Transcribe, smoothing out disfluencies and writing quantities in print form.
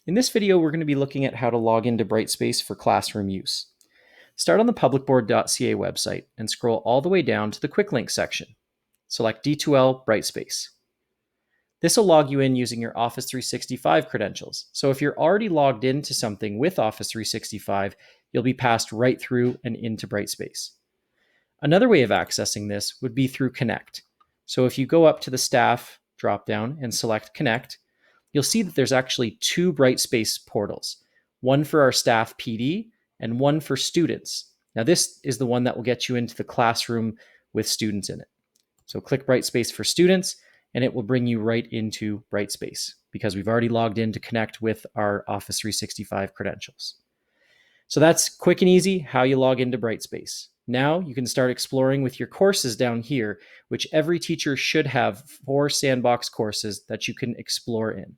In this video, we're going to be looking at how to log into Brightspace for classroom use. Start on the publicboard.ca website and scroll all the way down to the Quick Link section. Select D2L Brightspace. This will log you in using your Office 365 credentials. So if you're already logged into something with Office 365, you'll be passed right through and into Brightspace. Another way of accessing this would be through Connect. So if you go up to the Staff dropdown and select Connect, you'll see that there's actually two Brightspace portals, one for our staff PD and one for students. Now this is the one that will get you into the classroom with students in it. So click Brightspace for students and it will bring you right into Brightspace because we've already logged in to connect with our Office 365 credentials. So that's quick and easy how you log into Brightspace. Now you can start exploring with your courses down here, which every teacher should have 4 sandbox courses that you can explore in.